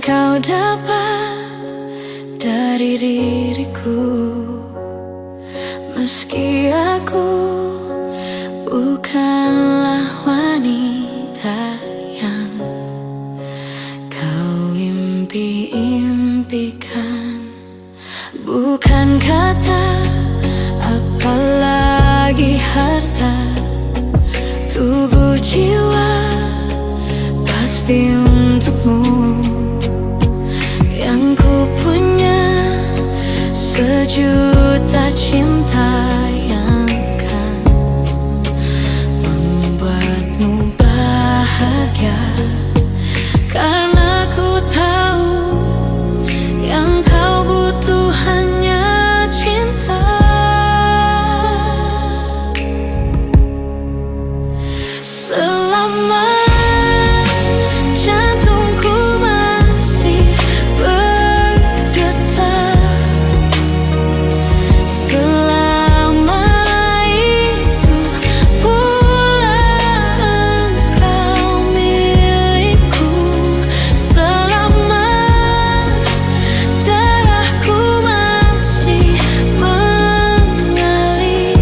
kau dapat dari diriku, meski aku bukanlah wanita yang kau impi-impikan. Bukan kata, apalagi harta, tubuh jiwa pasti untukmu. Yang ku punya sejuta cinta yang kan membuatmu bahagia, karena ku tahu yang kau butuh hanya cinta. Selama jantungku masih berdetak, selama itu pula engkau milikku. Selama darahku masih mengalir,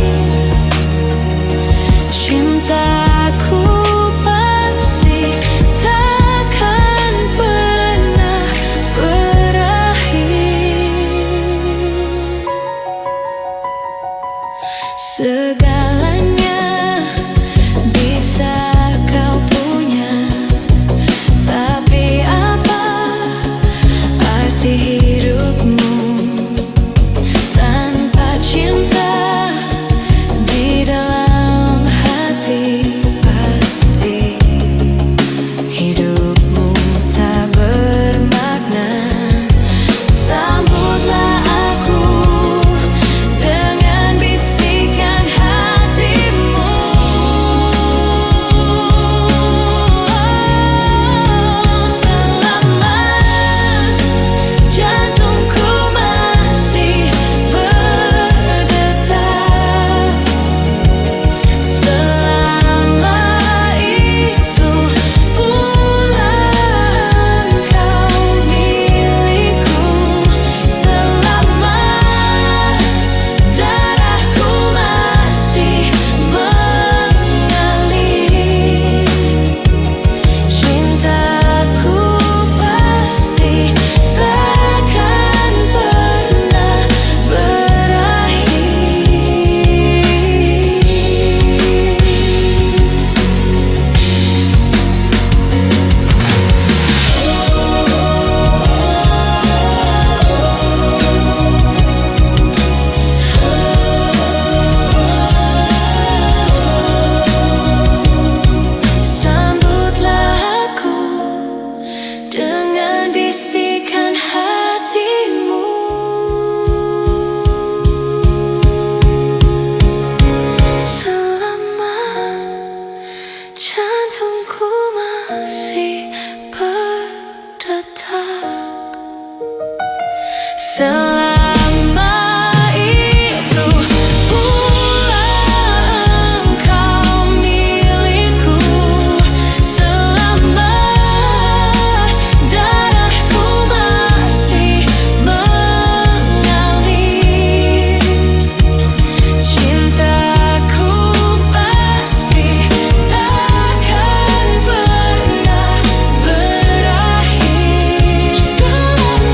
cintaku pasti takkan pernah berakhir. Segalanya bisa kau punya, tapi apa arti hidupmu tanpa cinta di dalam hati? Pasti hidupmu tak bermakna. Sambutlah aku dengan bisikan hatimu. Selama jantungku masih berdetak, selama itu pula engkau milikku. Selama darahku masih mengalir, cintaku pasti takkan pernah berakhir. Sambutlah aku dengan bisikan hatimu. Selama jantungku masih berdetak, selama itu pula engkau milikku. Selama darahku masih mengalir, cintaku pasti takkan pernah berakhir. Selama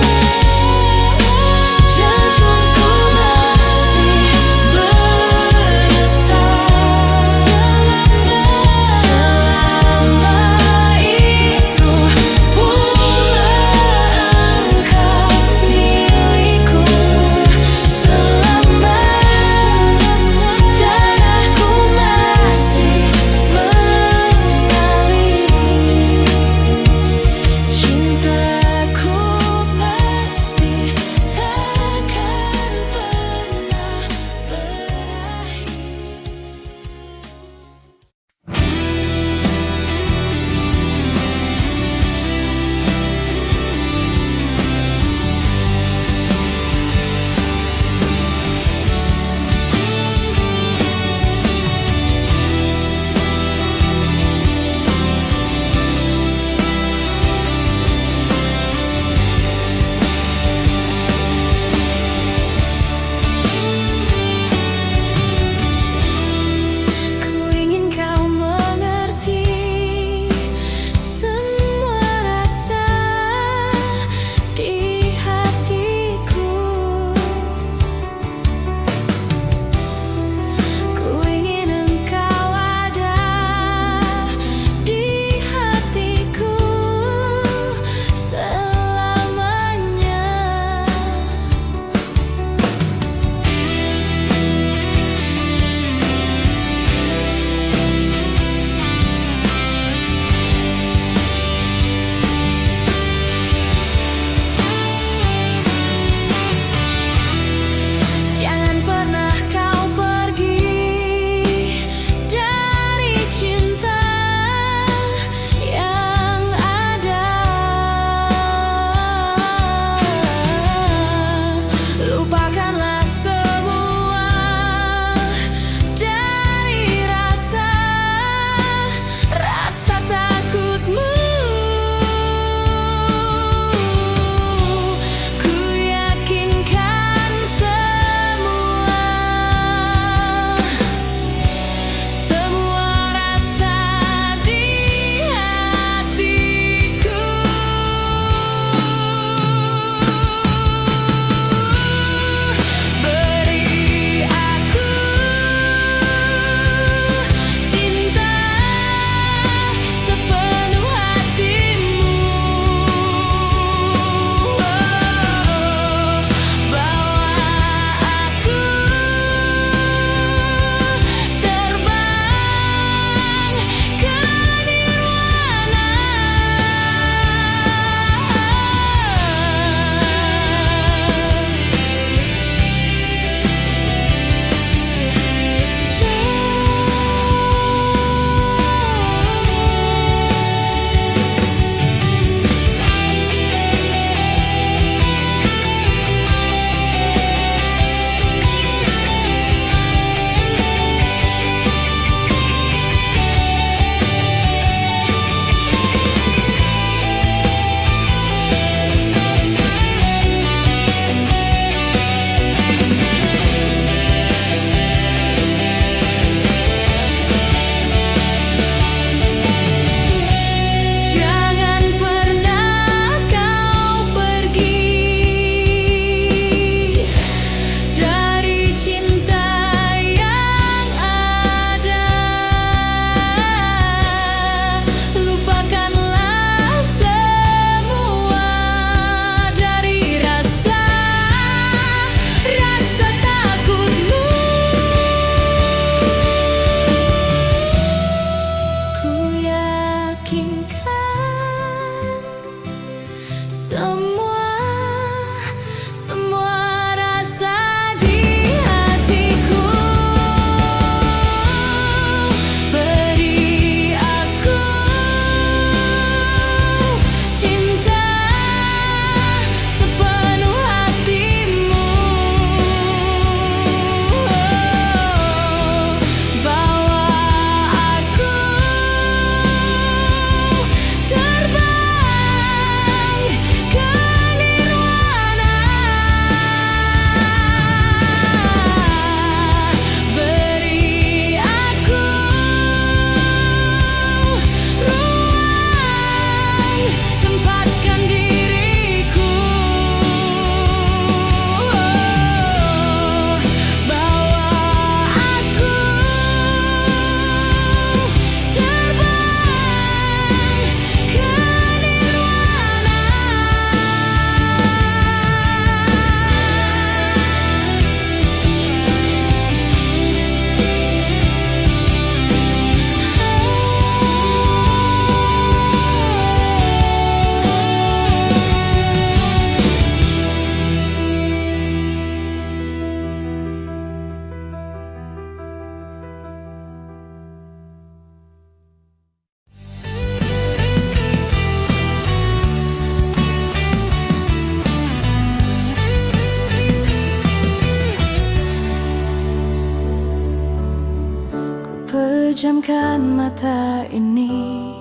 Pejamkan mata ini,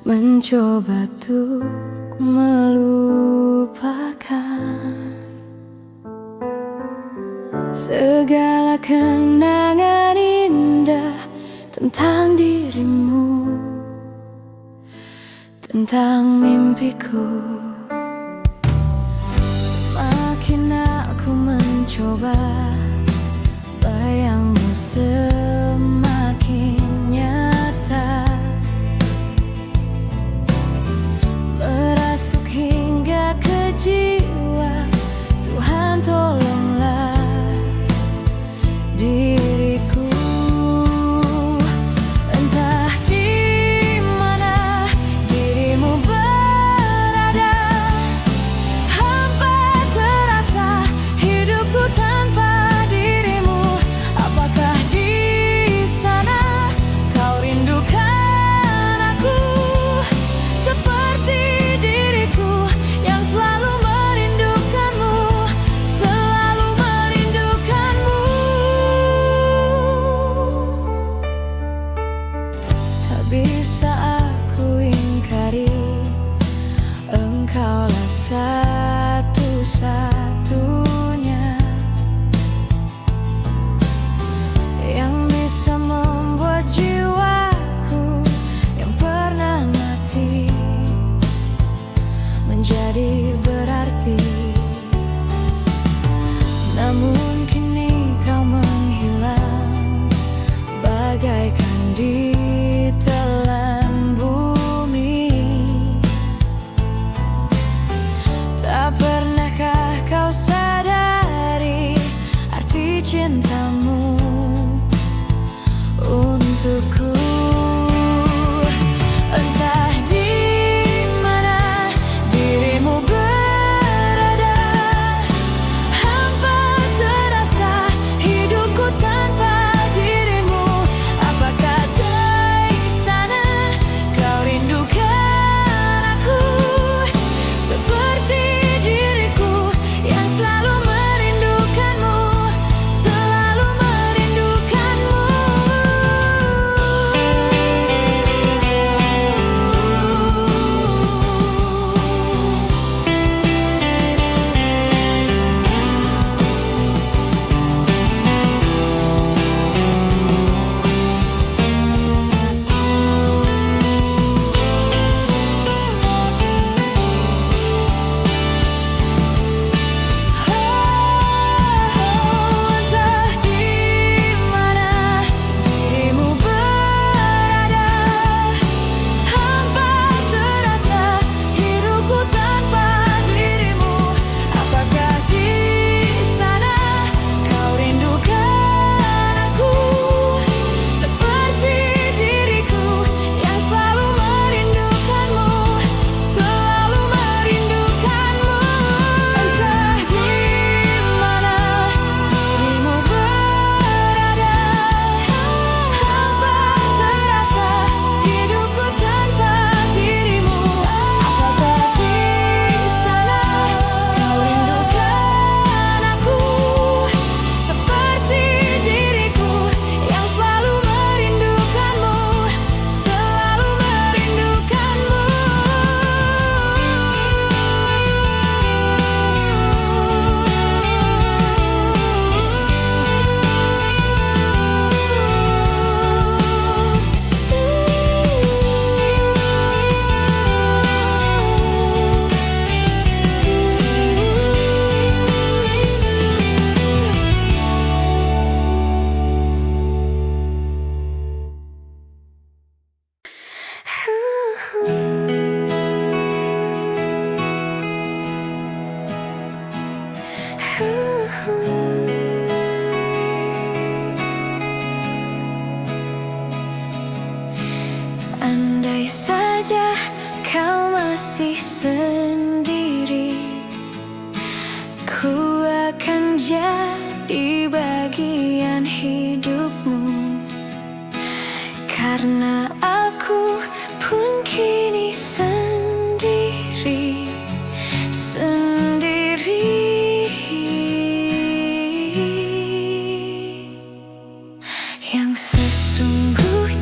mencoba untuk melupakan segala kenangan indah tentang dirimu, tentang mimpiku. Semakin aku mencoba, bayangmu semakin nyata, merasuk hingga ke jiwa. Tuhan tolonglah diriku. Entah di mana dirimu berada, hampa terasa hidupku tanpa dirimu. Apakah di sana kau rindukan aku seperti diriku yang selalu merindukanmu, selalu merindukanmu. Tak bisa aku ingkari, engkaulah satu-satunya yang bisa membuat jiwaku yang pernah mati menjadi berarti. Namun kini kau menghilang bagaikan ditelan bumi. Tak pernahkah kau sadari arti cintamu untukku? Entah di mana dirimu berada, hampa terasa hidupku tanpa dirimu. Apakah di sana kau rindukan aku seperti diriku yang selalu merindukanmu, selalu merindukanmu. Entah di mana dirimu berada, hampa terasa hidupku tanpa dirimu. Apakah di sana kau rindukan aku seperti diriku yang selalu merindukanmu, selalu merindukanmu. Entah di mana dirimu berada, hampa terasa hidupku tanpa dirimu. Apakah di sana kau rindukan aku seperti diriku yang selalu merindukanmu, selalu merindukanmu. Andai saja kau masih sendiri, ku akan jadi bagian hidupmu. Karena aku pun kini sendiri, sendiri. Yang sesungguhnya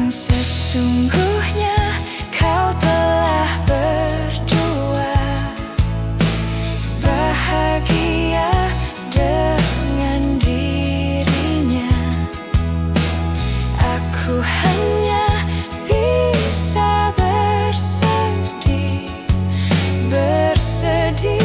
yang sesungguhnya kau telah berdua bahagia dengan dirinya. Aku hanya bisa bersedih, bersedih.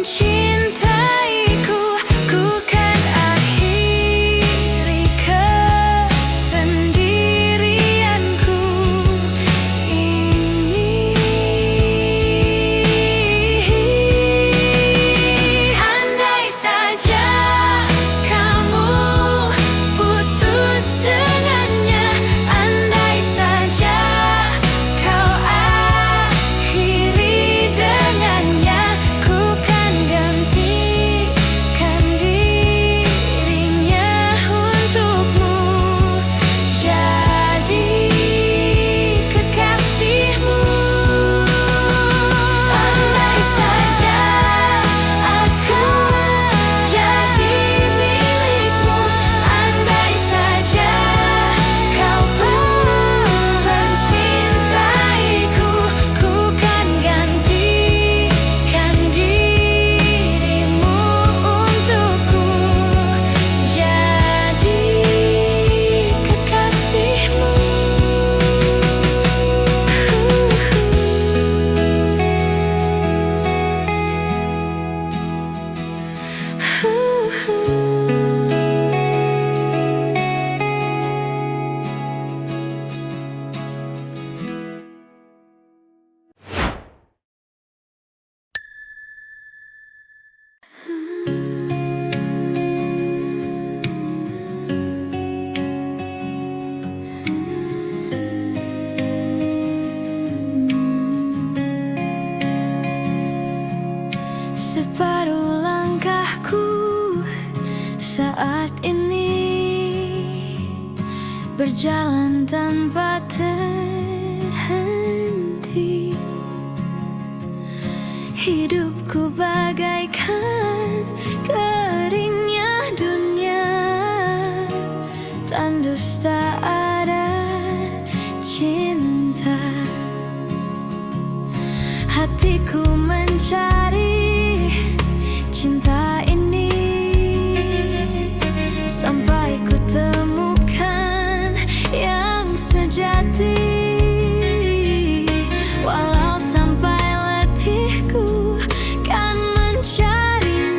Cintaiku, ku kan akhiri kesendirianku ini. Andai saja kamu putus dengannya, andai saja kau akhiri dengannya, separuh langkahku saat ini berjalan tanpa terhenti. Hidupku bagaikan keringnya dunia, tandus tak ada cinta. Hatiku mencari cinta ini sampai ku temukan yang sejati. Walau sampai letihku kan mencarinya.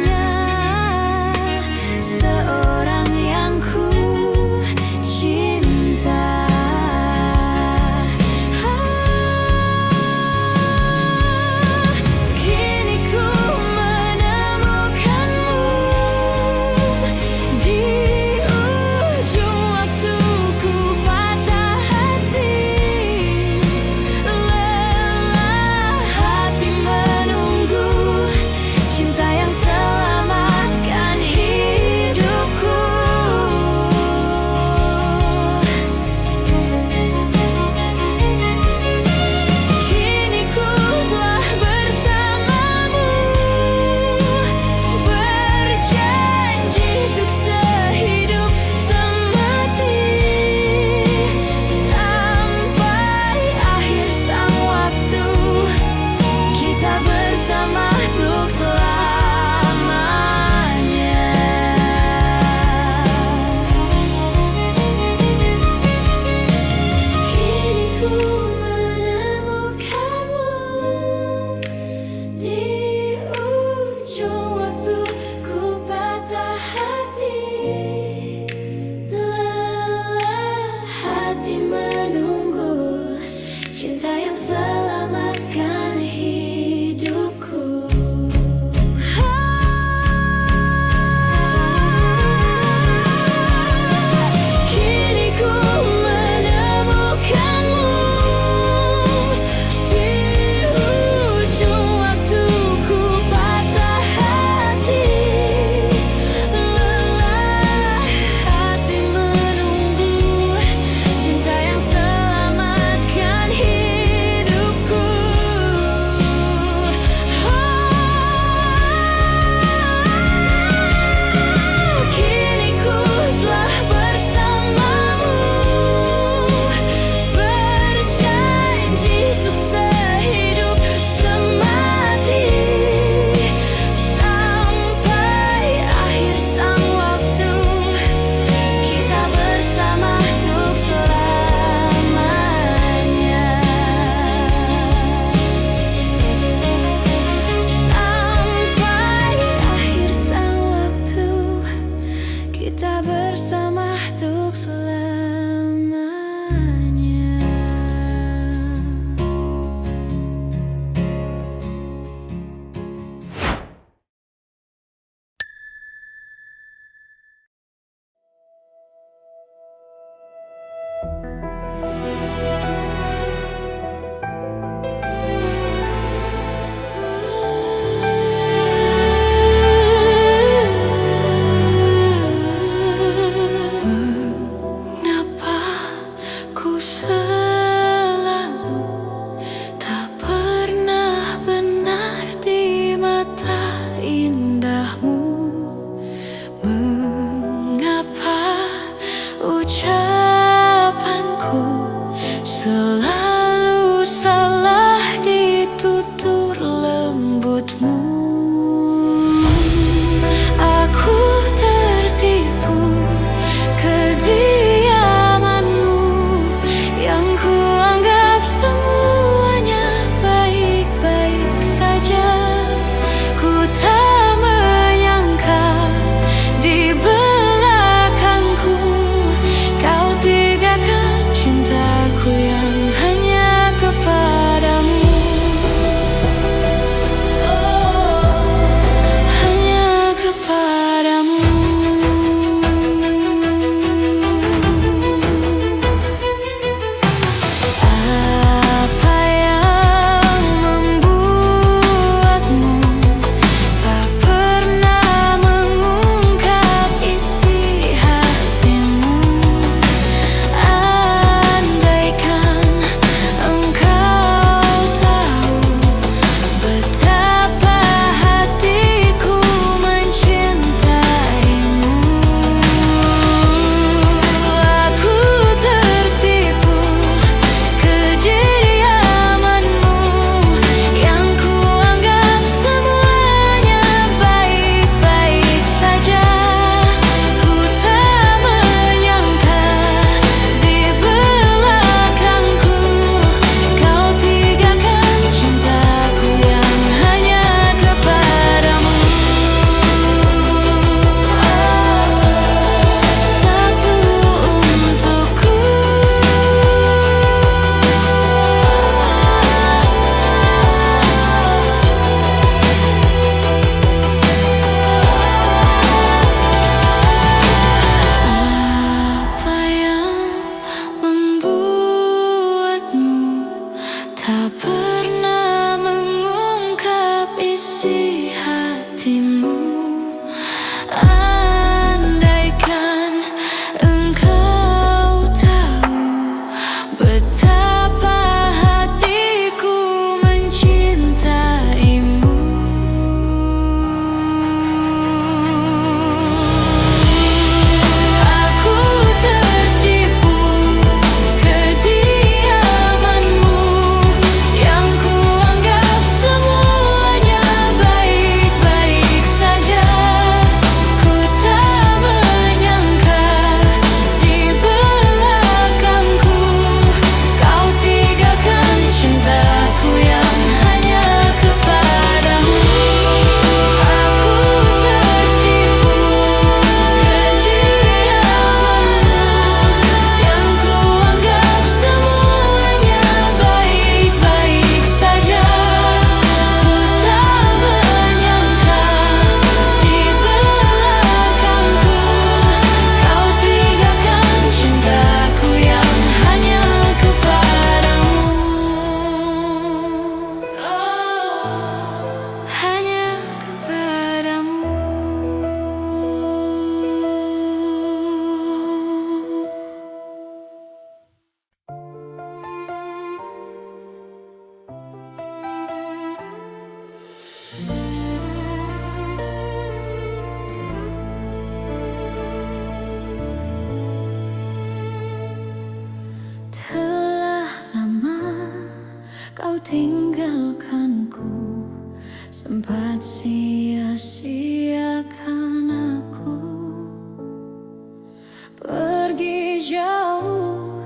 jauh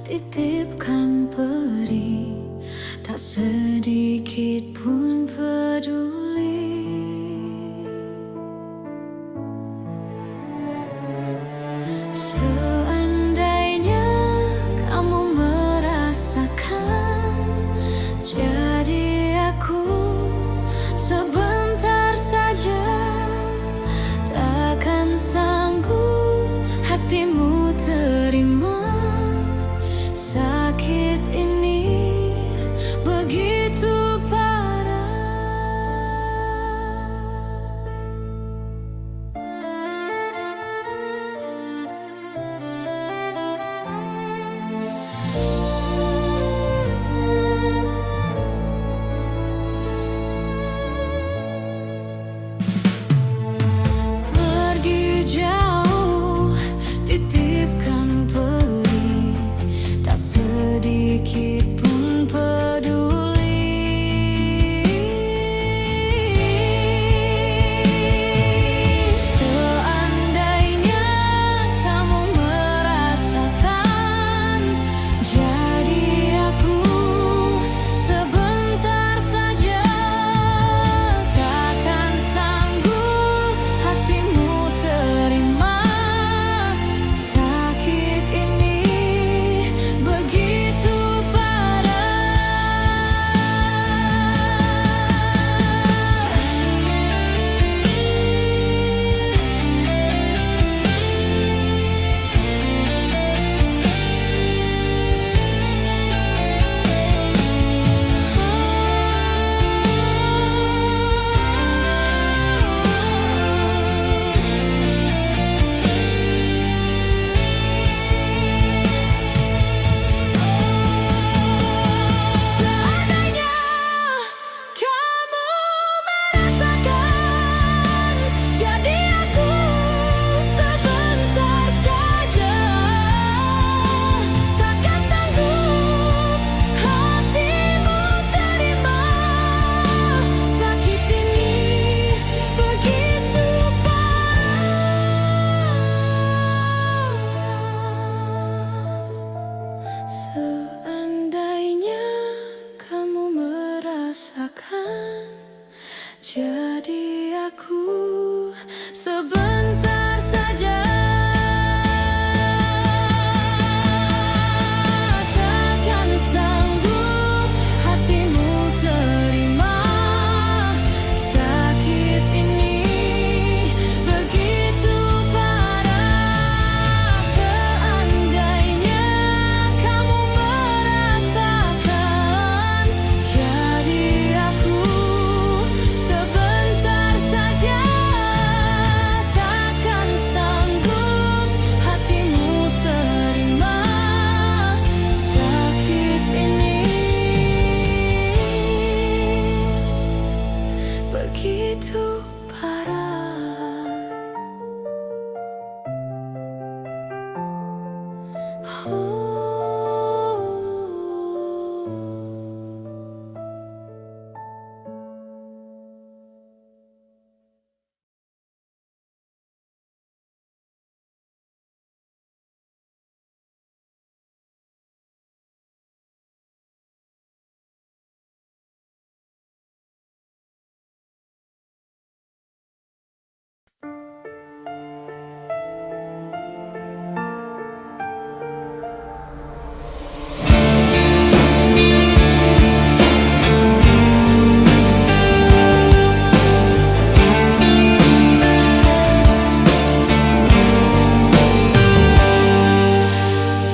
titipkan peri, tak sedikit pun peduli. Seandainya kamu merasakan, jadi aku sebentar saja. Takkan sanggup hatimu terima sakit ini begitu parah. Pergi jauh titipkan peri, tak sedikit pun peduli. Seandainya kamu merasakan, jadi aku sebentar saja. Takkan sanggup hatimu terima sakit ini begitu seandainya kamu merasakan, jadi aku sebentar saja. Takkan sanggup hatimu terima sakit ini begitu parah. Seandainya kamu merasakan, jadi aku sebentar saja. Takkan sanggup hatimu terima sakit ini begitu parah. Seandainya kamu merasakan, jadi aku sebentar saja. Takkan sanggup hatimu terima sakit ini begitu parah.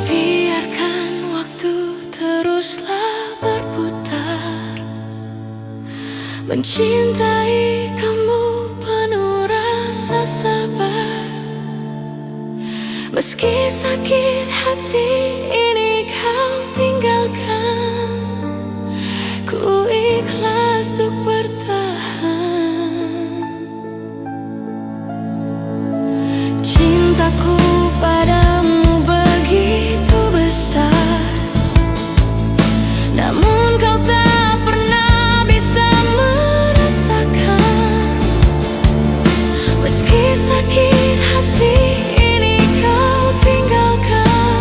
Biarkan waktu teruslah berputar, mencintai kamu penuh rasa sabar. Meski sakit hati ini kau tinggalkan, ku ikhlas untuk bertahan. Cintaku padamu begitu besar, namun kau tak pernah bisa merasakan. Meski sakit hati ini kau tinggalkan,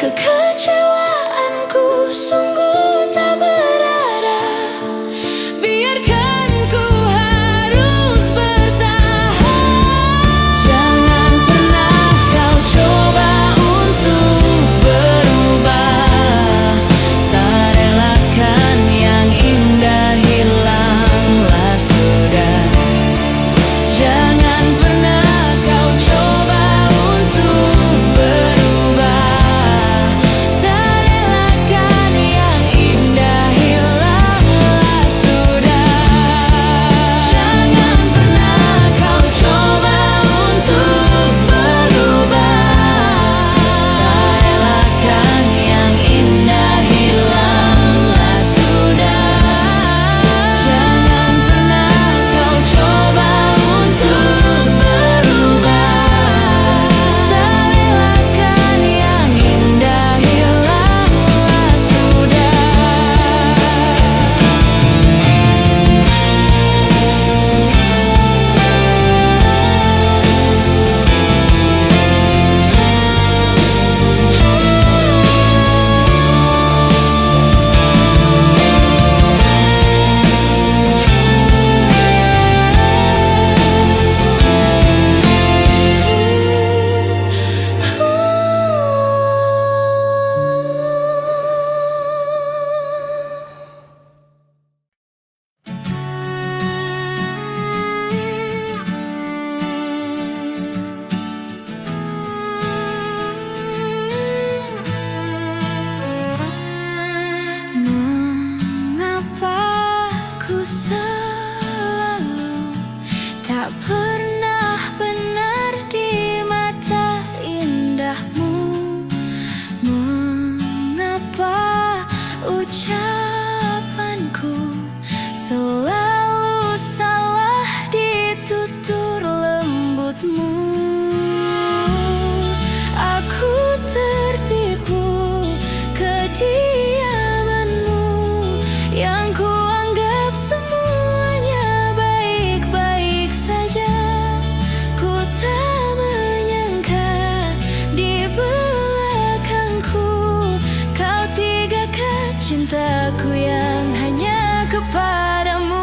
Kekecewaanku sungguh tak berarah. Biarkan ku harus bertahan. Jangan pernah kau coba untuk berubah. Tak relakan yang indah hilanglah sudah. Jangan pernah kau coba untuk berubah. Tak relakan yang indah hilanglah sudah. Jangan pernah kau coba untuk berubah. Tak relakan yang indah hilanglah sudah. Jangan pernah kau coba untuk berubah. Tak relakan yang indah hilanglah sudah. Mengapa ku selalu tak pernah benar di mata indahmu? Mengapa ucapanku selalu salah di tutur lembutmu? Aku tertipu kediamanmu yang kuanggap semuanya baik-baik saja. Ku tak menyangka di belakangku kau tinggalkan cintaku yang hanya kepadamu.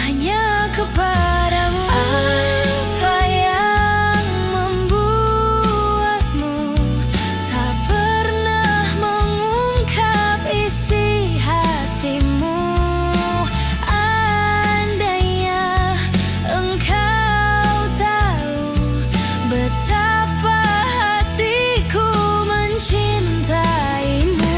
Hanya kepadamu. Apa yang membuatmu tak pernah mengungkap isi hatimu? Andainya engkau tahu betapa hatiku mencintaimu.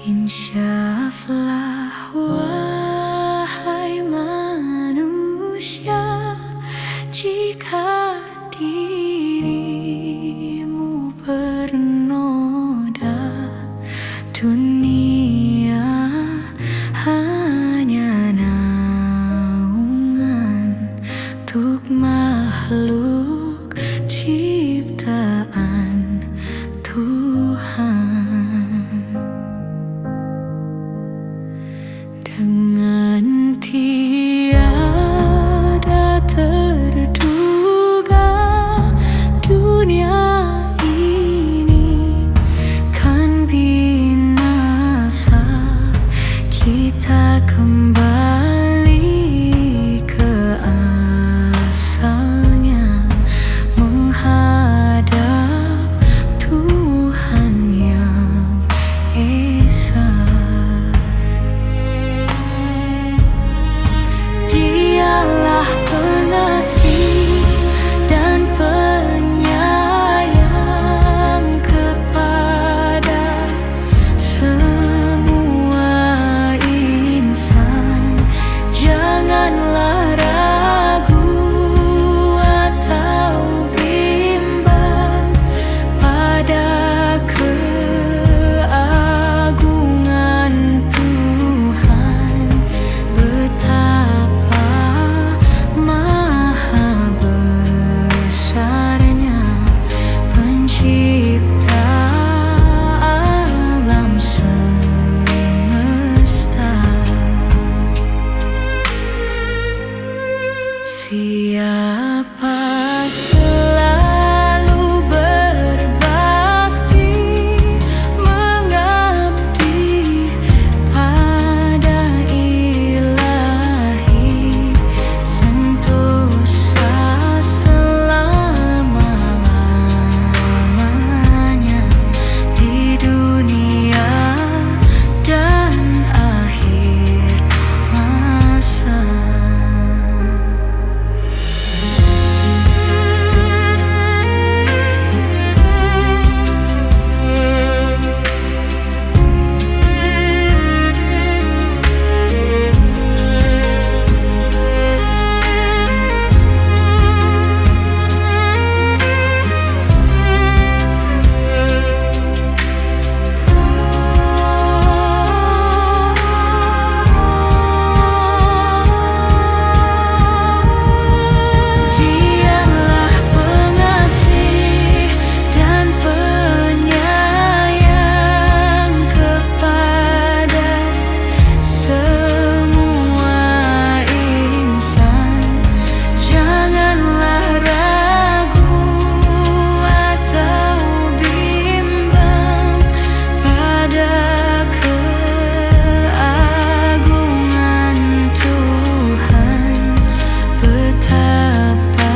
Insyaflah wahai manusia, jika dirimu bernoda, dunia hanya naungan untuk makhluk ciptaan Tuhan. Dengan tiada terduga, dunia ini kan binasa. Kita kembali ke asalnya, menghadap Tuhan yang esa. Dialah pengasih dan penyayang kepada semua insan. Janganlah ragu atau bimbang pada keagungan Tuhan. Betapa maha besarnya Pencipta alam semesta. Siapa selalu berbakti, mengabdi pada Ilahi, sentosa selama-lamanya di dunia dan akhir masa. Dialah pengasih dan penyayang kepada semua insan. Janganlah ragu atau bimbang pada keagungan Tuhan. Betapa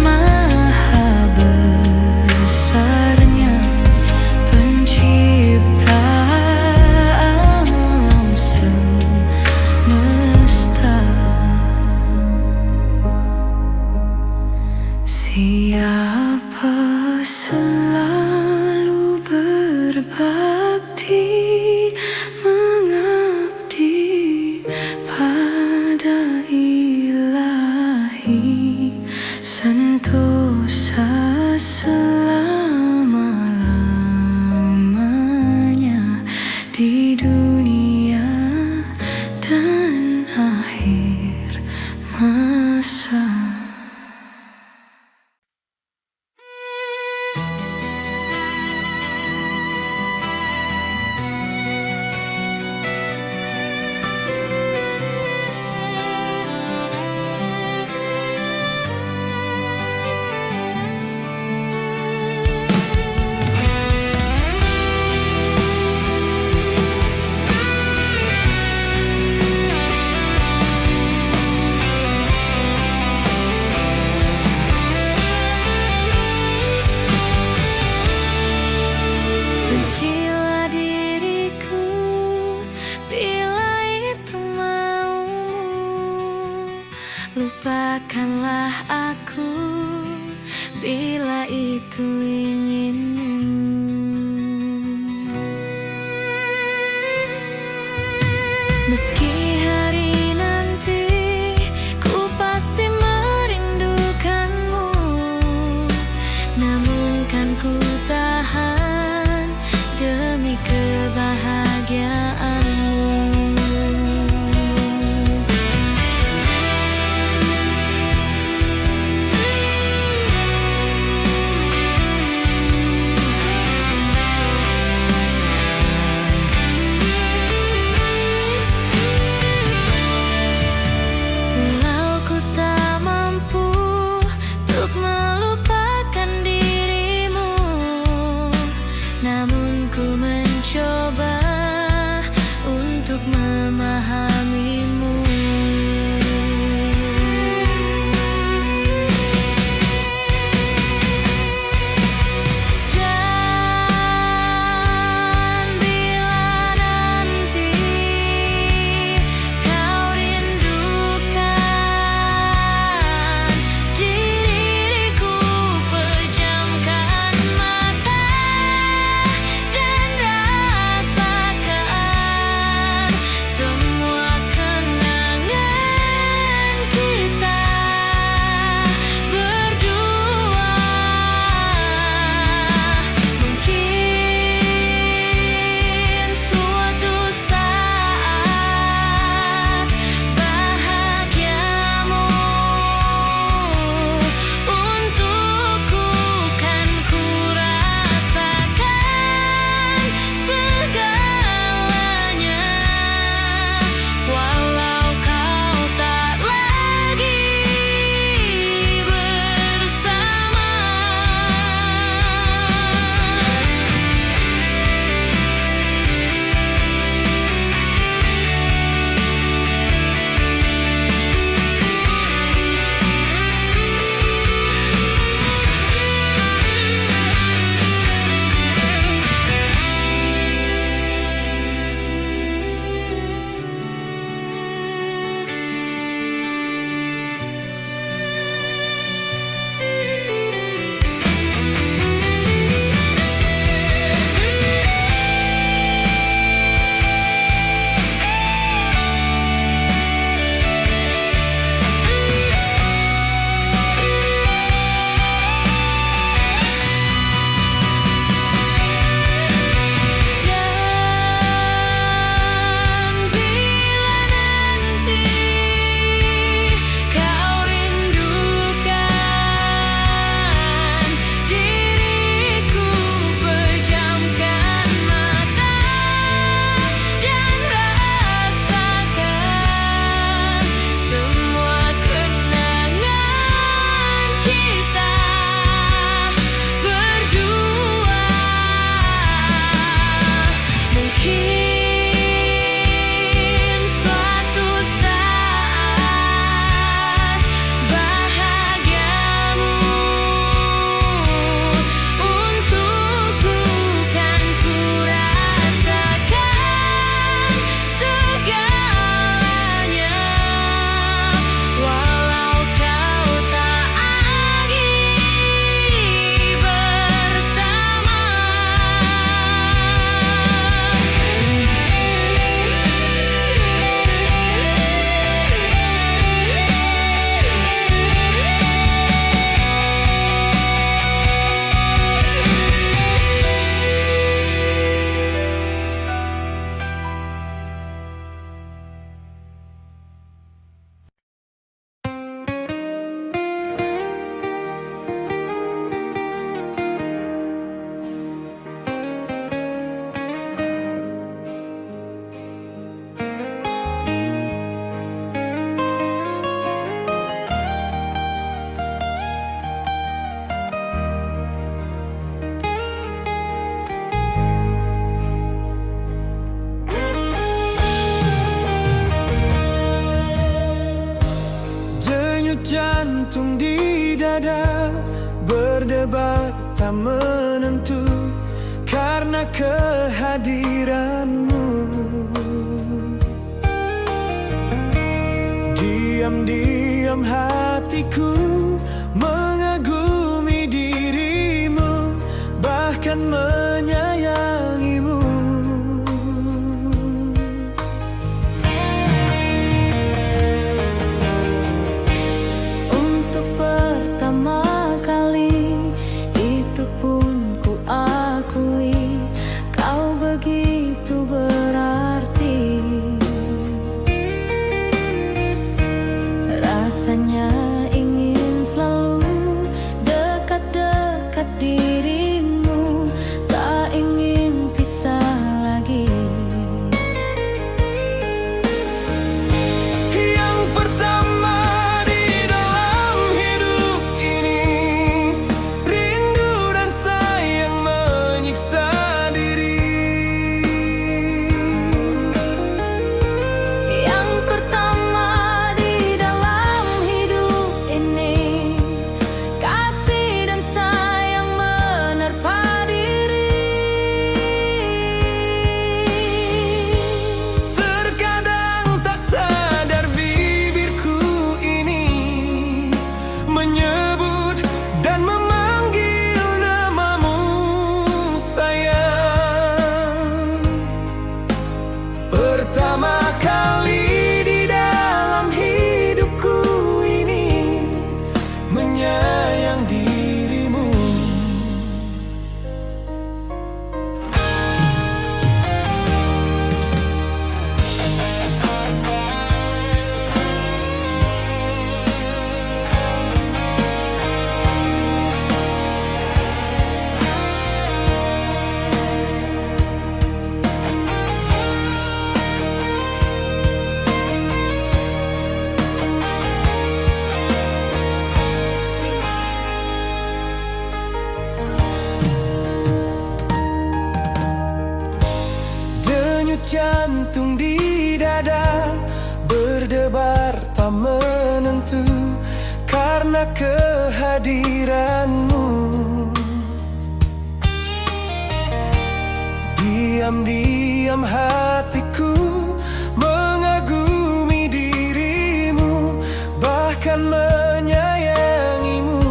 maha besarnya Pencipta alam semesta. Siapa selalu berbakti, mengabdi pada Ilahi, sentosa selama-lamanya di dunia dan akhir masa. bila itu inginmu. Meski hari nanti ku pasti merindukanmu, namun kan ku tahan demi kebahagiaanmu. Namun ku mencoba untuk memahamimu. Dan bila nanti kau rindukan diriku, pejamkan mata dan rasakan semua kenangan kita berdua. Mungkin suatu saat bahagiamu untukku kan ku rasakan segalanya, walau kau tak lagi bersama. Dan bila nanti kau rindukan diriku, pejamkan mata dan rasakan semua kenangan kita berdua. Mungkin suatu saat bahagiamu untukku kan ku rasakan segalanya, walau kau tak lagi bersama. Jantung di dada berdebar tak menentu karena kehadiranmu. Diam-diam hatiku mengagumi dirimu. dekat dirimu, tak ingin pisah lagi. Yang pertama di dalam hidup ini, rindu dan sayang menyiksa diri. Yang pertama di dalam hidup ini, kasih dan sayang menerpa diri. Terkadang tak sadar bibirku ini menyebut dan memanggil namamu sayang. Pertama kali di dalam hidupku ini menyayang dirimu. Denyut jantung di dada berdebar tak menentu karena kehadiranmu. Diam-diam hatiku mengagumi dirimu, bahkan menyayangimu.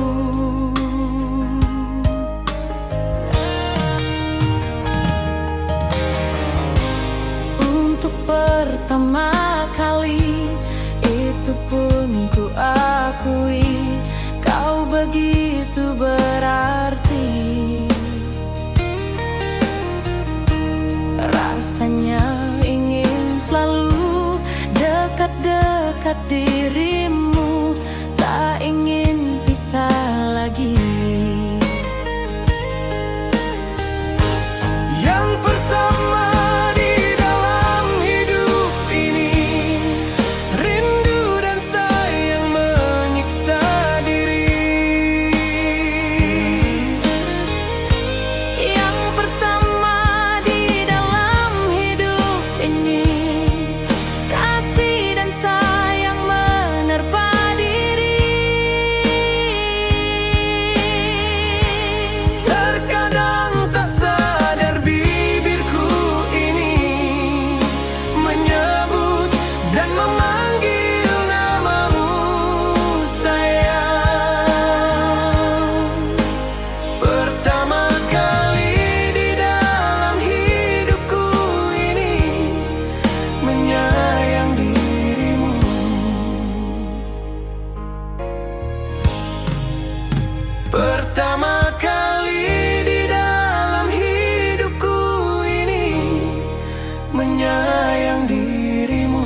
Untuk pertama kali, itu pun ku akui, kau begitu berarti. Rasanya ingin selalu dekat-dekat dirimu, tak ingin pisah lagi. Yang pertama di dalam hidup ini, rindu dan sayang menyiksa diri. Yang pertama di dalam hidup ini, kasih dan sayang menerpa diri. Terkadang tak sadar bibirku ini menyebut dan memanggil namamu sayang. Pertama kali di dalam hidupku ini menyayang dirimu. Pertama kali di dalam hidupku ini menyayang dirimu.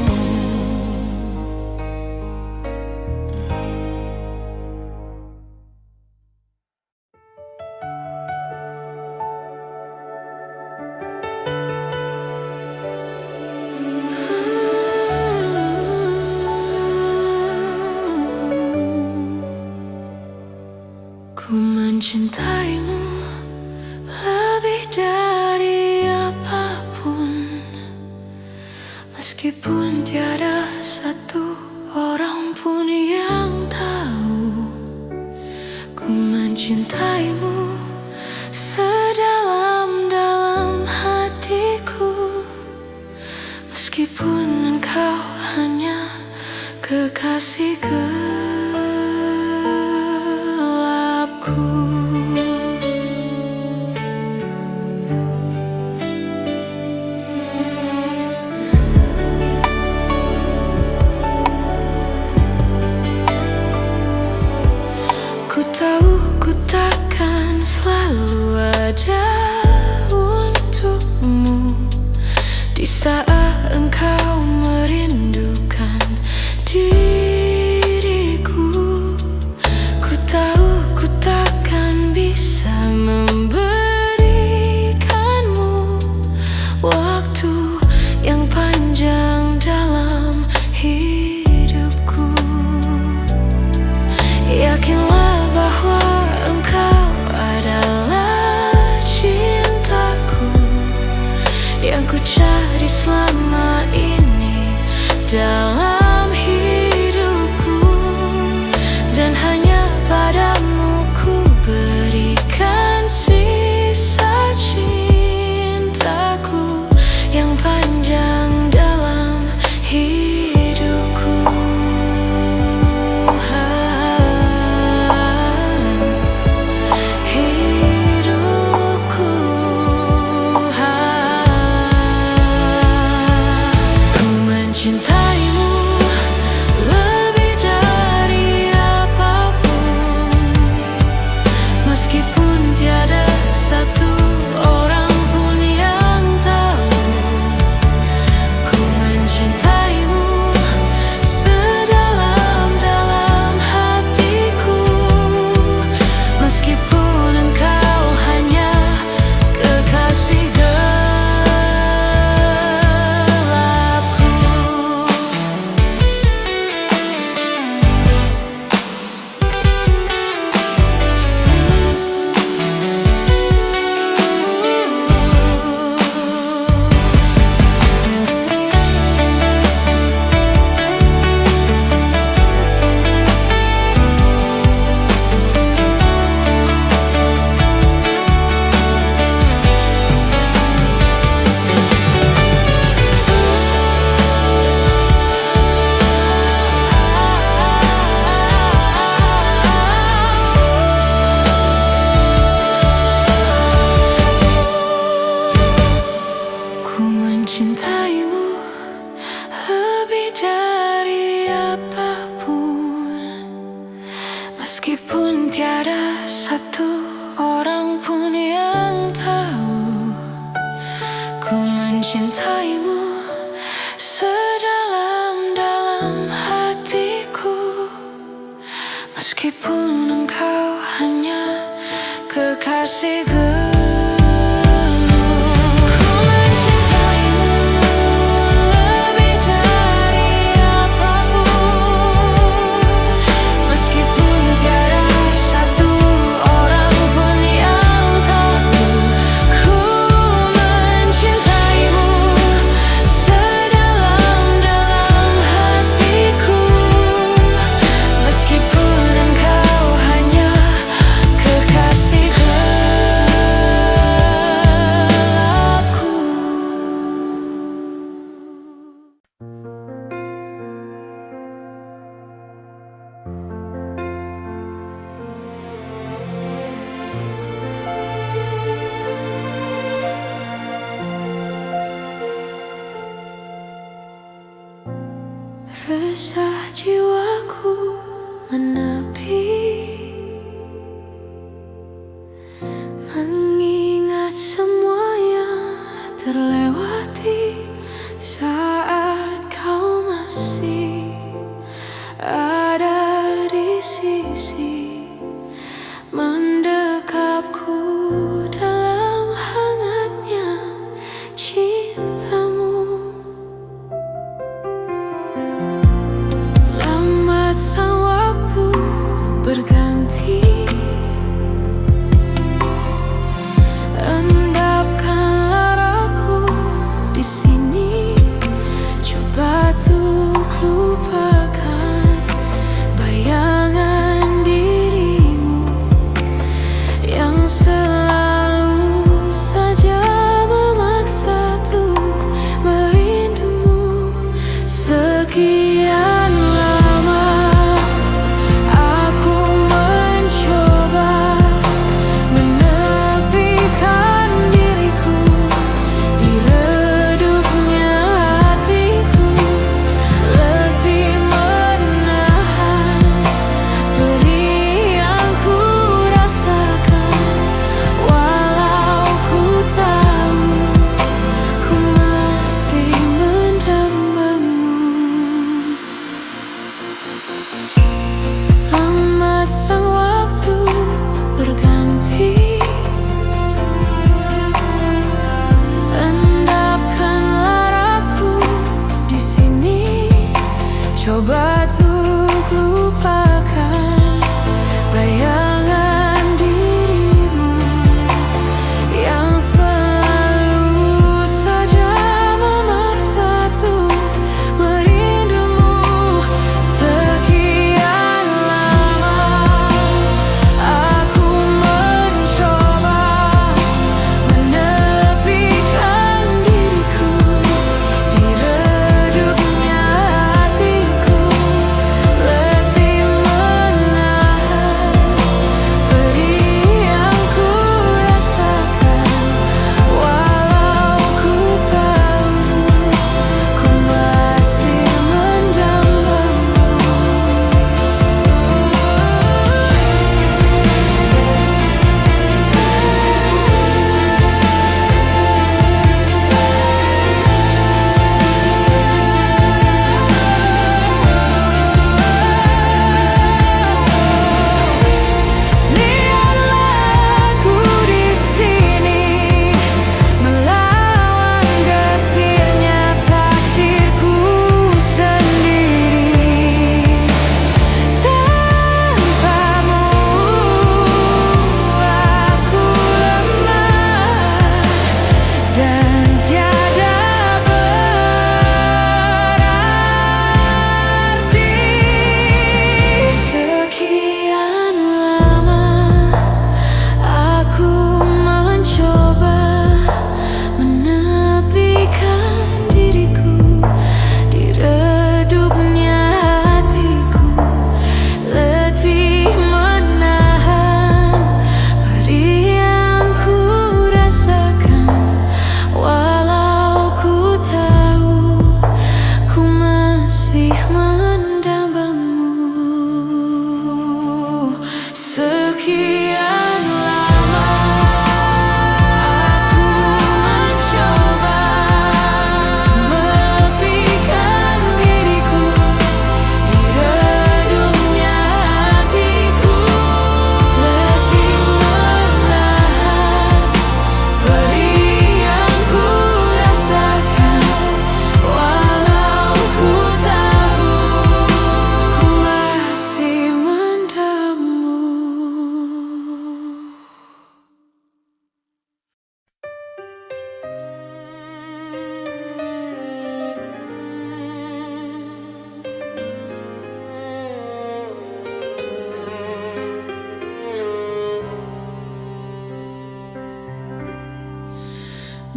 Ku mencintaimu lebih dari apapun, meskipun tiada satu orang pun yang tahu. Ku mencintaimu sedalam-dalam hatiku, meskipun engkau hanya kekasih gelapku. Ku tahu ku takkan selalu ada untukmu di saat engkau merindukan diriku. Ku tahu ku takkan selama ini dalam hidupku, dan hanya padamu ku berikan sisa cintaku yang panjang dalam hidupku. Cintaimu lebih dari apapun, meskipun tiada satu orang pun yang tahu. Ku mencintaimu sedalam-dalam hatiku, meskipun engkau hanya kekasih cintaimu lebih dari apapun, meskipun tiada satu orang pun yang tahu. Ku mencintaimu sedalam-dalam hatiku, meskipun engkau hanya kekasihku. Resah jiwaku menepi, mengingat semua yang terlewati saat kau masih ada di sisi, mendekapku dalam hangatnya cintamu. Sang waktu berganti, endapkanlah aku di sini. Coba untuk lupakan bayangan dirimu yang selalu saja memaksa untuk merindumu. Sekian coba untuk lupakan bayangan dirimu yang selalu saja memaksa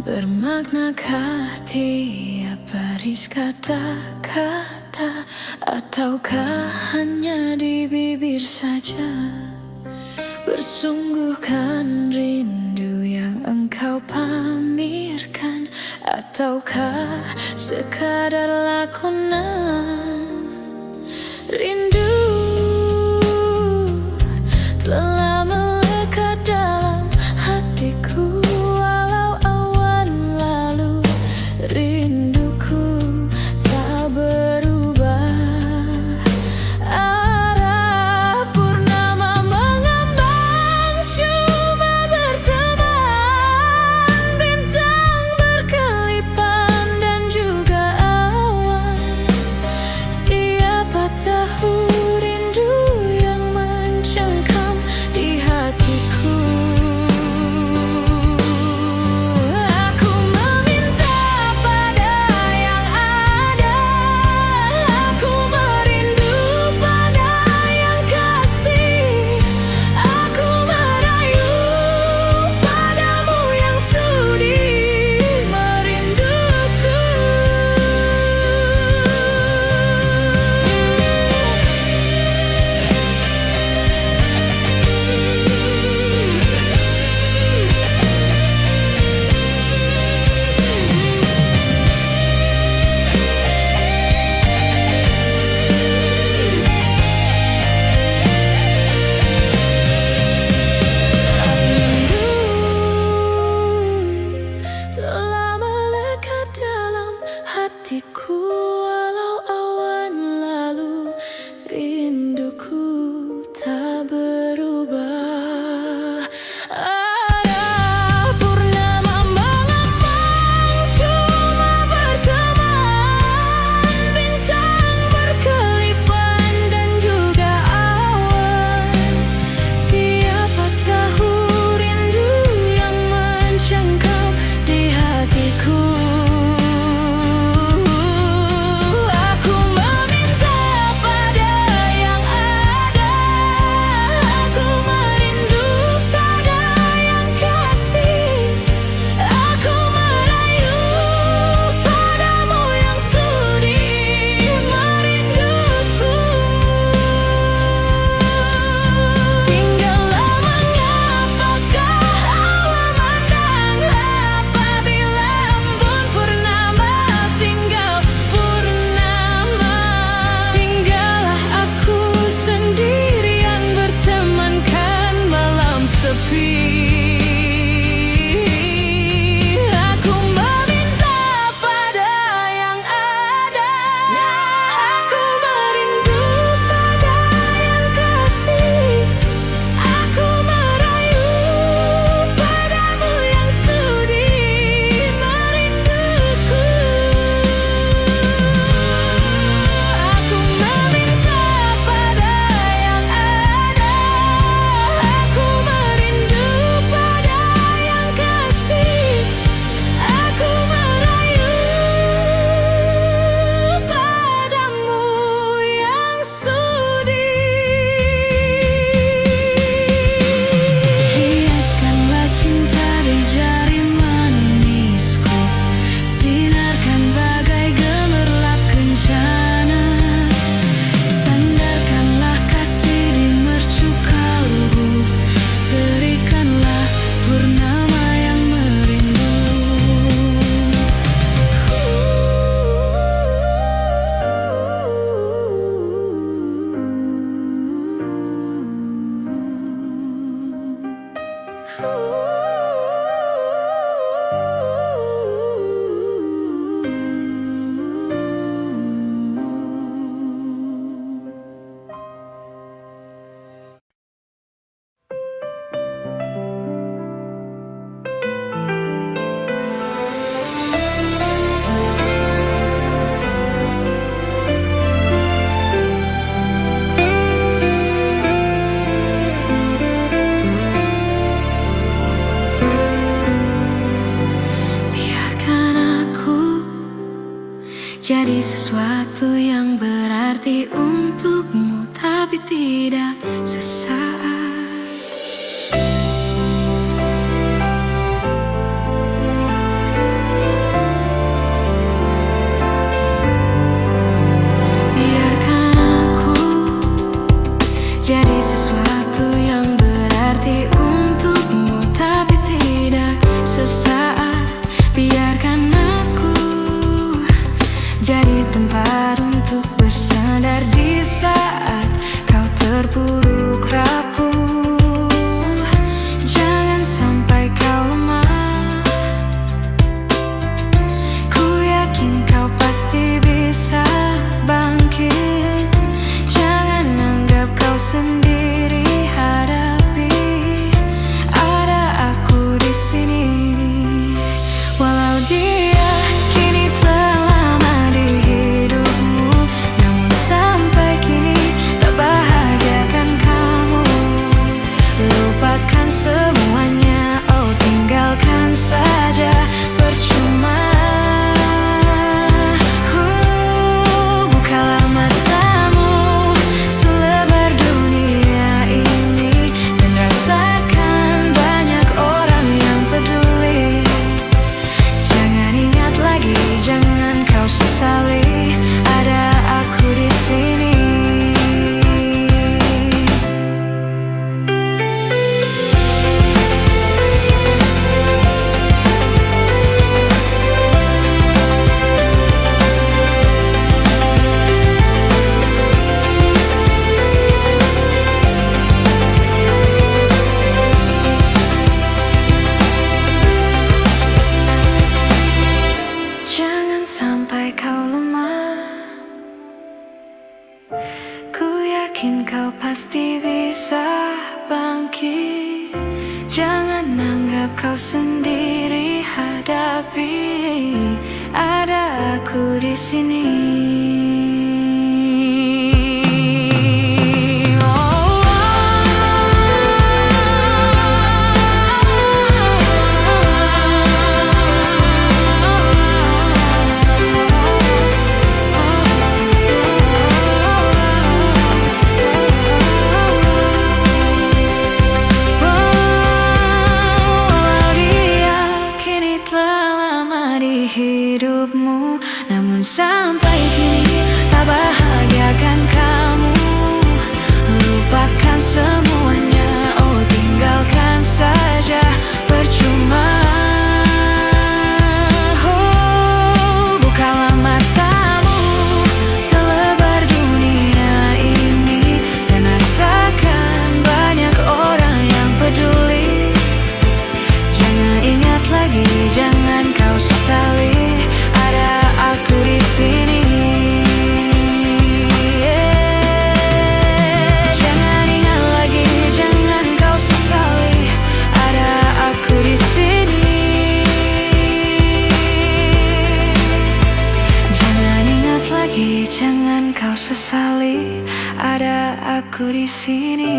Bermaknakah tiap baris kata-kata, ataukah hanya di bibir saja? Bersungguhkan rindu yang engkau pamerkan, ataukah sekadar lakonan? Rindu telah melekat dalam hatiku, walau awan lalu. Rinduku tak berubah. Arah purnama mengambang, cuma berteman. Bintang berkelipan dan juga awan. Siapa tahu rindu yang mencengkam di hatiku. Aku meminta pada yang ada, aku merindu pada yang kasih. Aku merayu padamu yang sudi merinduku. Telah melekat dalam hatiku, walau awan lalu. Rinduku tak berubah. Arah purnama mengambang, cuma berteman. Bintang berkelipan dan juga awan. Siapa tahu rindu yang mencengkam di hatiku. Aku meminta pada yang ada, aku merindu pada yang kasih. Aku merayu padamu yang sudi merinduku. Tinggallah mengapakah awan mandang, apabila embun purnama tinggal purnama. Tinggallah aku sendirian bertemankan malam sepi. Aku meminta pada yang ada, aku merindu pada yang kasih. Aku merayu padamu yang sudi merinduku. Aku meminta pada yang ada, aku merindu pada yang kasih. Aku merayu padamu yang sudi. Hiaskanlah cinta di jari manisku, sinarkan bagai gemerlap kencana. Sandarkanlah kasih di mercu kalbu, serikanlah purnama yang merindu. Biarkan aku jadi sesuatu yang berarti untukmu, tapi tidak sesaat. lagi. Jangan anggap kau sendiri hadapi. Ada aku di sini. Hidupmu, namun sampai kini tak bahagiakan kamu. Lupakan semuanya, oh tinggalkan saja, percuma. Oh, bukalah matamu, selebar dunia ini, dan rasakan banyak orang yang peduli. Jangan ingat lagi, jangan kau sesali. Ada aku di sini. Jangan ingat lagi, jangan kau sesali. Ada aku di sini. Jangan ingat lagi, jangan kau sesali. Ada aku di sini.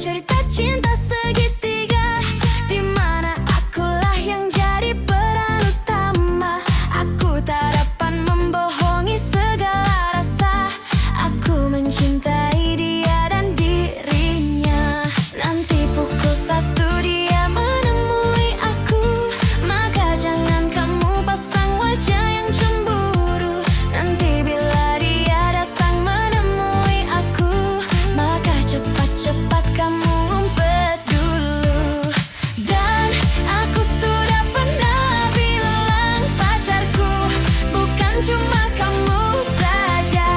Cerita cinta segitiga, di mana akulah yang jadi peran utama. Aku tak dapat membohongi segala rasa. Aku mencintai dia dan dirinya. Nanti pukul 1 dia menemui aku, maka jangan kamu pasang wajah yang cemburu. Nanti bila dia datang menemui aku, maka cepat-cepat kamu ngumpet dulu. Dan aku sudah pernah bilang pacarku bukan cuma kamu saja.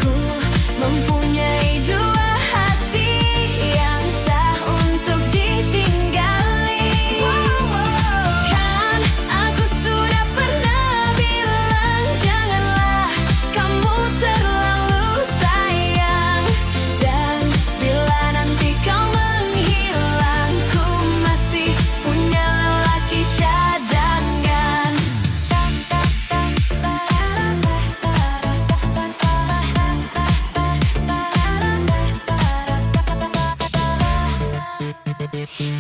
Ku mempunyai 2 hati yang sah untuk ditinggali. Kan aku sudah pernah bilang janganlah kamu terlalu sayang. Dan bila nanti kau menghilang, ku masih punya lelaki cadangan.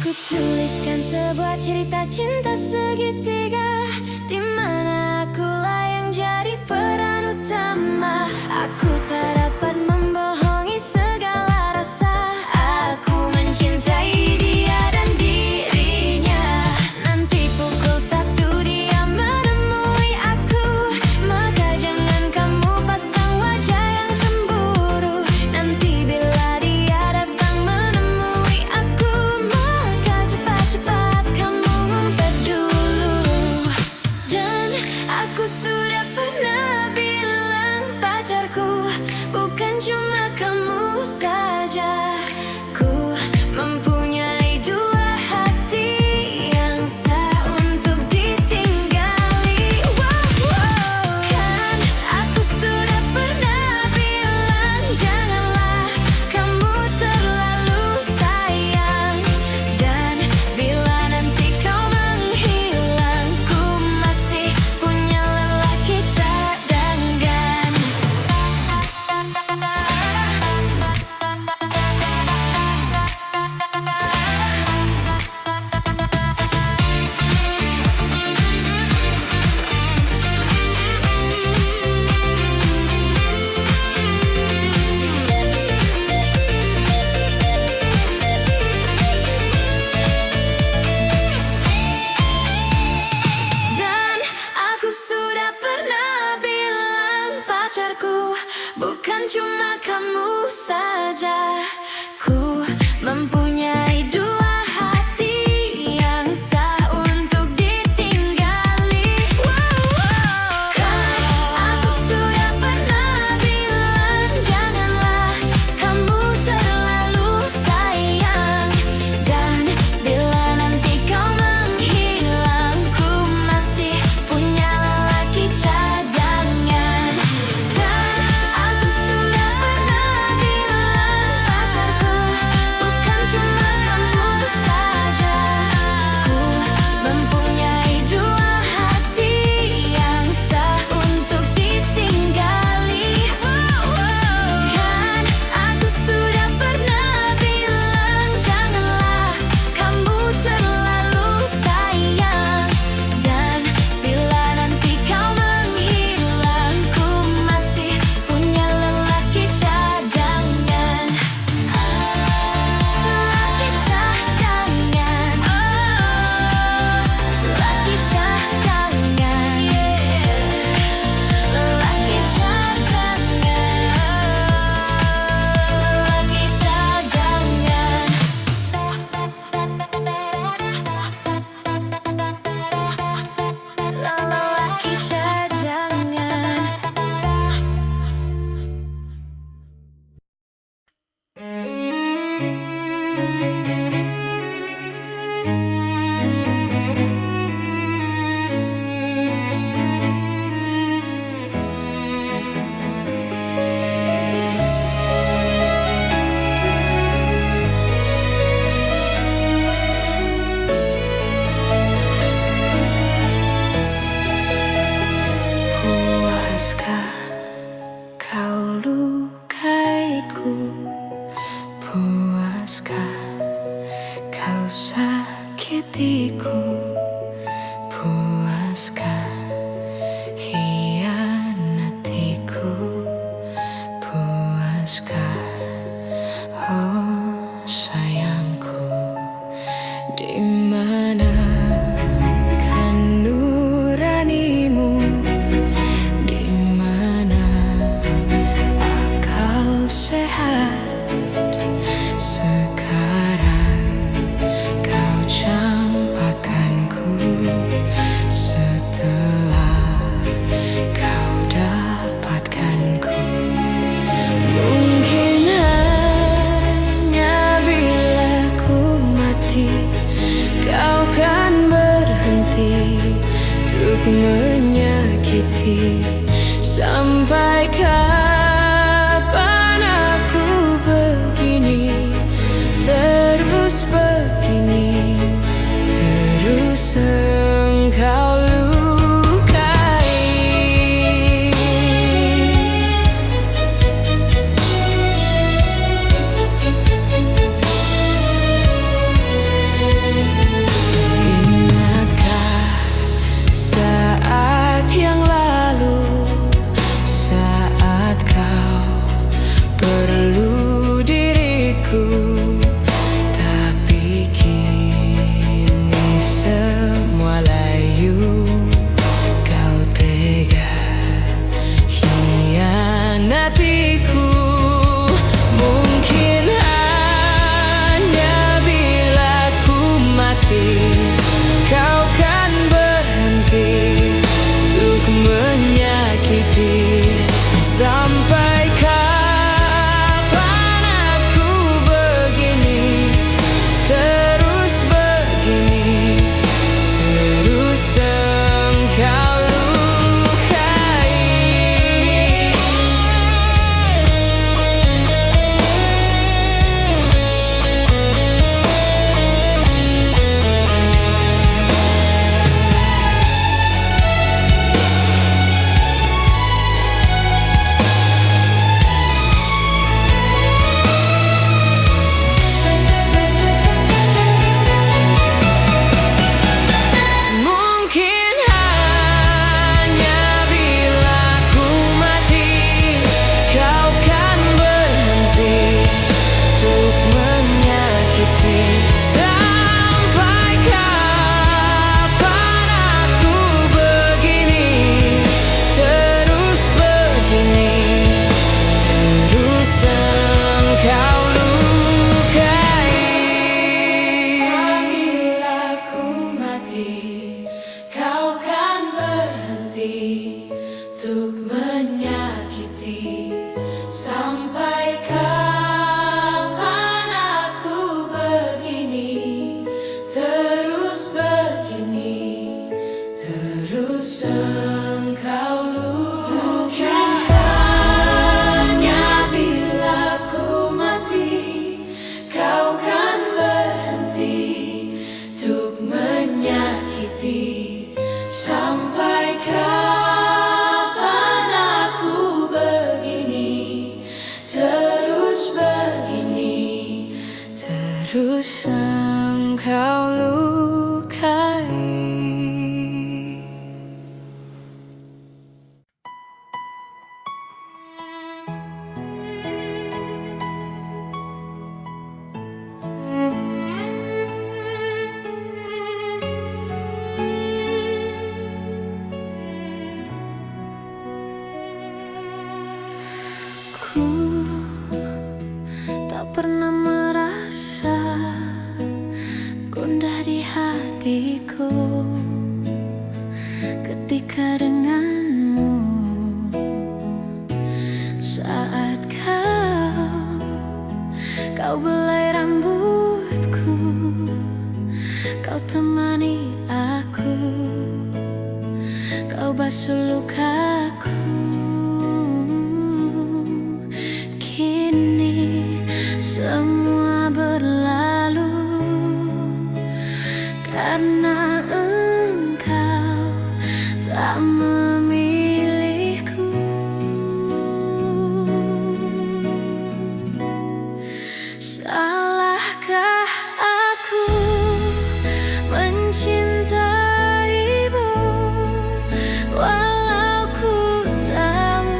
Ku tuliskan sebuah cerita cinta segitiga, di mana akulah yang jadi peran utama. Aku tak dapat membohongi segala rasa. Aku mencintai dia dan dirinya. Nanti pukul 1 dia menemui aku, maka jangan kamu pasang wajah yang cemburu. Nanti bila dia datang menemui aku, maka cepat-cepat kamu ngumpet dulu. Dan aku sudah pernah bilang pacarku bukan cuma kamu saja. Ku mempunyai 2 hati yang sah untuk ditinggali. Kan aku sudah pernah bilang janganlah kamu terlalu sayang. Dan bila nanti kau menghilang, ku masih punya lelaki cadangan. mempunyai dua hati yang sah untuk ditinggali. Kan aku sudah pernah bilang janganlah kamu terlalu sayang, dan bila nanti kau menghilang, ku masih punya lelaki cadangan. Kan aku sudah pernah bilang pacarku bukan cuma kamu saja. Ku mempunyai dua hati yang sah untuk ditinggali. Kan aku sudah pernah bilang janganlah kamu terlalu sayang, dan bila nanti kau menghilang, ku masih punya lelaki cadangan. Lelaki cadangan, lelaki cadangan, lelaki cadangan, lelaki cadangan. Puaskah kau lukaiku? Puaskah kau sakitiku? Puaskah hianatiku? Puaskah, oh sayangku? Di mana kan nuranimu? Di mana akal sehat? Sekarang kau campakkanku setelah kau dapatkanku. Mungkin ku sang kau lukai. Ku tak pernah merasa gundah di hatiku ketika denganmu. Saat kau belai rambutku, kau temani aku, kau basuh lukaku. Kini semua berlalu karena engkau tak memilihku. Salahkah aku mencintaimu, walau ku tahu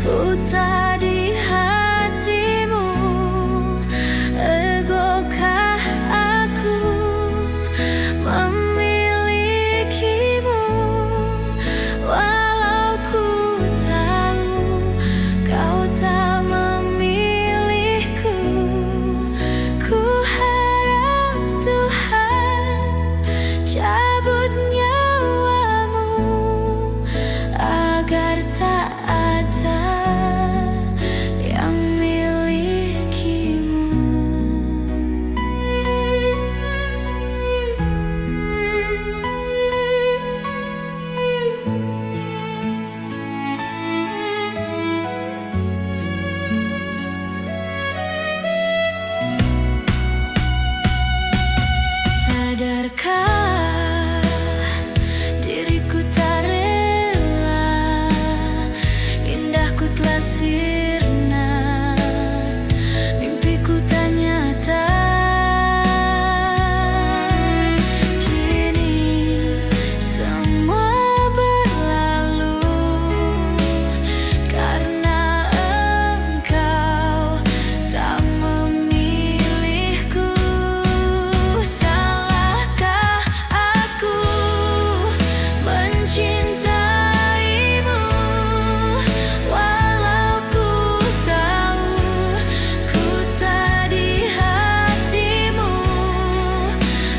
ku tak di hatimu? Egokah aku memilikimu, walau ku tahu kau tak memilihku? Ku harap Tuhan cabut nyawamu agar tak ada yang milikimu. Sadarkah diriku tak rela, indahku telah sirna, mimpiku tak nyata. Kini semua berlalu karena engkau tak memilihku. Salahkah aku mencintaimu, walau ku tahu ku tak di hatimu?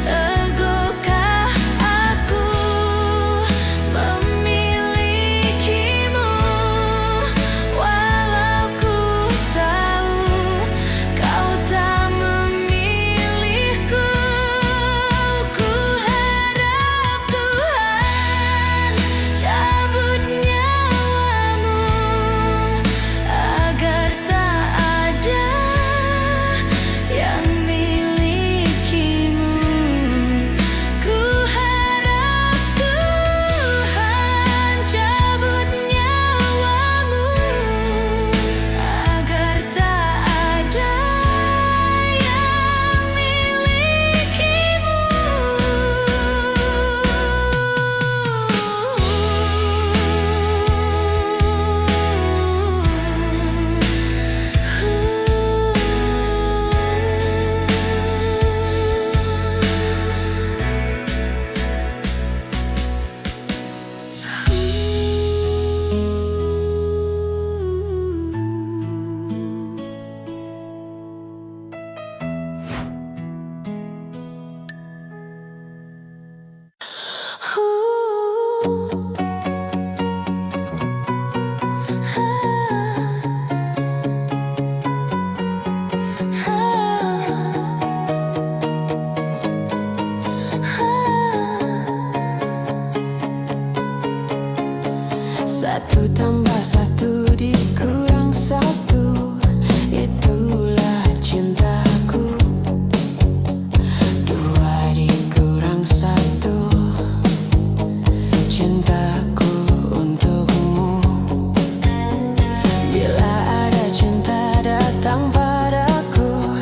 Egokah aku memilikimu, walau ku tahu kau tak memilihku? Ku harap Tuhan cabut nyawamu agar tak ada yang milikimu. Ku harap Tuhan cabut nyawamu agar tak ada yang milikimu. Satu tambah satu dikurang satu, itulah cintaku. Dua dikurang satu, cintaku untukmu. Bila ada cinta datang padaku,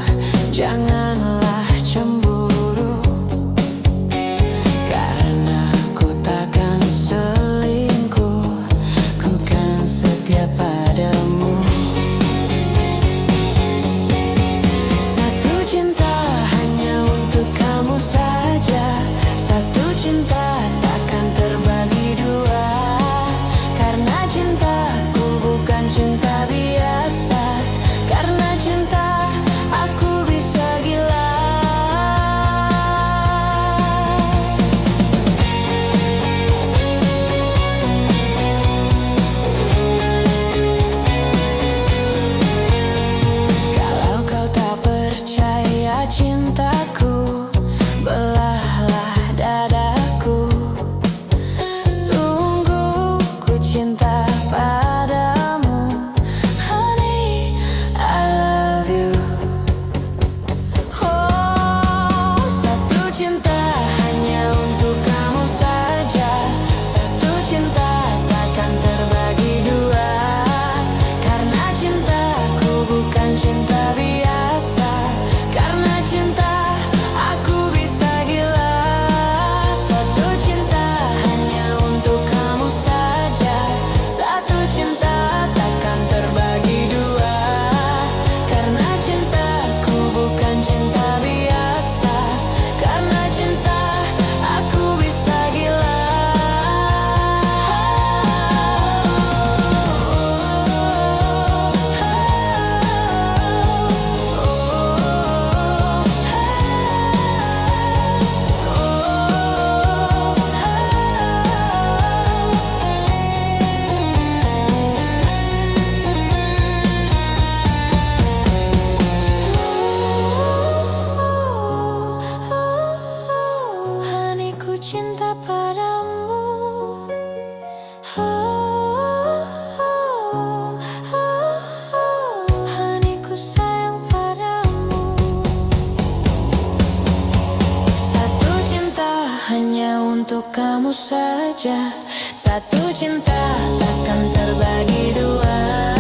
janganlah untuk kamu saja. Satu cinta takkan terbagi dua.